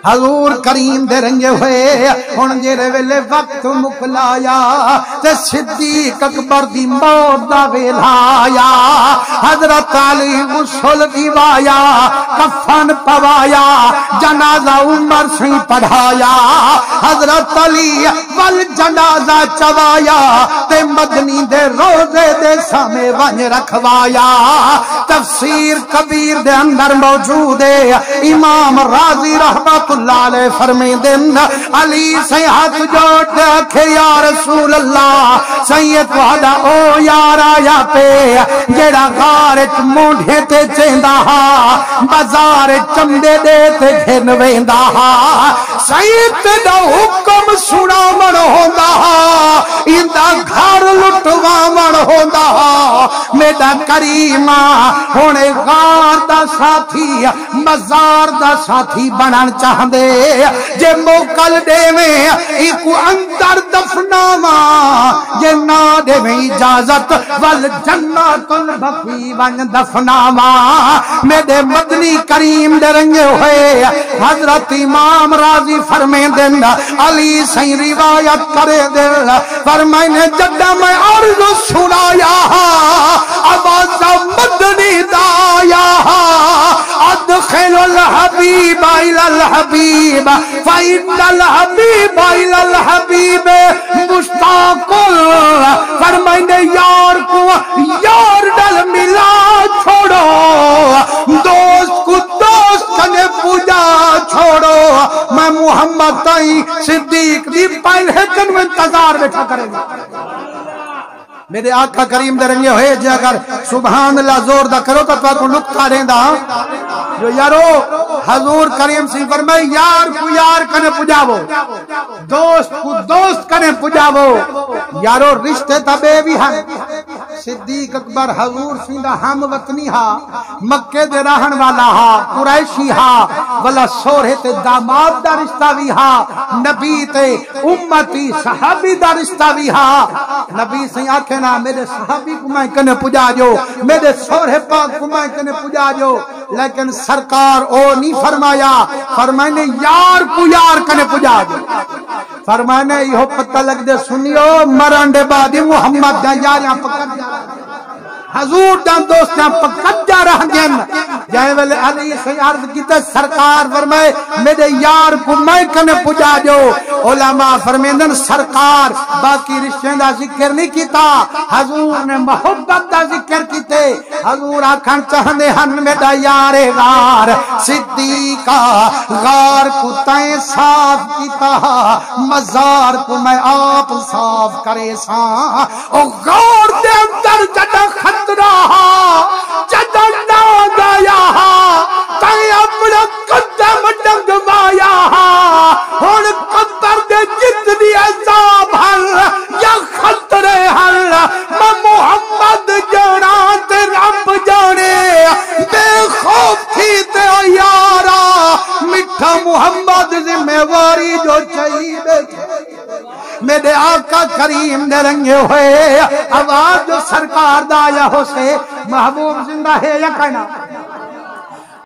حضور کریم دے رنگے ہوئے ہن جڑے ویلے وقت مکلایا تے صدیق اکبر دی موت دا ویلا آیا حضرت علی غسل دیوایا کفن پوایا جنازہ عمر سے پڑھایا حضرت علی ول جنازہ چوایا تے مدنی دے روزے دے سامنے ونج رکھوایا تفسیر کبیر دے اندر موجود ہے امام رازی رحمت اللہ علیہ فرمیندے علی سے ہاتھ جوڑ کے آکھے یا رسول اللہ سید وعدہ او یار آیا پہ جڑا غارت مونڈے تے چیندا ہا بازار چمدے دے تے گھن ویندا ہا سید دا حکم سناون ہوندا ہا ایندا گھر لٹواون ہوندا ہا میرا کریمہ ہونے غار دا ساتھی مزار دا ساتھی بنن چاہندے جے موکل دے میں ایکو اندر دفناوا جے نہ دے میں اجازت ول جنت البقیع ون دفناوا میرے مدنی کریم دے رنگے ہوئے حضرت امام راضی فرمیندے علی سی روایت کرے دل فرمائنے جدہ میں عرض سنایا آواز مدنی دایا ادخل الحبیب الى الحبیب فإن الحبیب الى الحبیب مشتاق فرمائنے یار کو یار ڈل ملا چھوڑو دوست کو دوست کنے پوجا چھوڑو میں محمد تائی صدیق دی پہلے کن میں انتظار بیٹھا کریں گا میرے آقا کریم دے رنگے ہوئے جے اگر سبحان اللہ زور دا کرو تو آپ کو نکتہ دیں دا جو یارو حضور کریم سی فرمائے یار کو یار کنے پجاو دوست کو دوست کنے پجاو یارو رشتے تبے بھی ہیں صدیق اکبر حضور سیدہ ہم وطنی ہا مکہ دے رہن والا ہا قریشی ہا والا سورہ تے داماد دا رشتہ بھی ہا نبی تے امتی صحابی دا رشتہ بھی ہا نبی سے آکھے نا میرے صحابی کو میں کنے پجا جو میرے سورہ پاک کو میں کنے پجا جو لیکن سرکار او نہیں فرمایا فرمائنے یار کو یار کنے پجا جو فرمائنے یہ پتہ لگ دے سنیو مران دے بعد محمد دا یاریاں پکڑ جا حضور جان دوستاں پکڑ جا رہا گین جائے والے علی سے عرض کیتے سرکار فرمائے میرے یار کو میں کنے پجا جو علماء فرمیندن سرکار باقی رشتہ دا ذکر نہیں کیتا حضور نے محبت دا ذکر کیتے حضور آکھن چاہنے ہن میرا یار غار صدیقہ غار کو تائیں صاف کیتا مزار کو میں آپ صاف کرے سا او غار دے اندر جڑا خطرہ جڑا ناز آیا تائیں اپنا قدم ڈنگوایا ہن قدر دے جتنی عذاب حل یا خطرے حل میں محمد جانا تے رب جانے بے خوف تھی تے یارا مٹھا محمد ذمہ واری جو چاہیے میرے آقا کریم دے رنگے ہوئے آواز جو سرکار دا آیا ہو سے محبوب زندہ ہے یا کہنا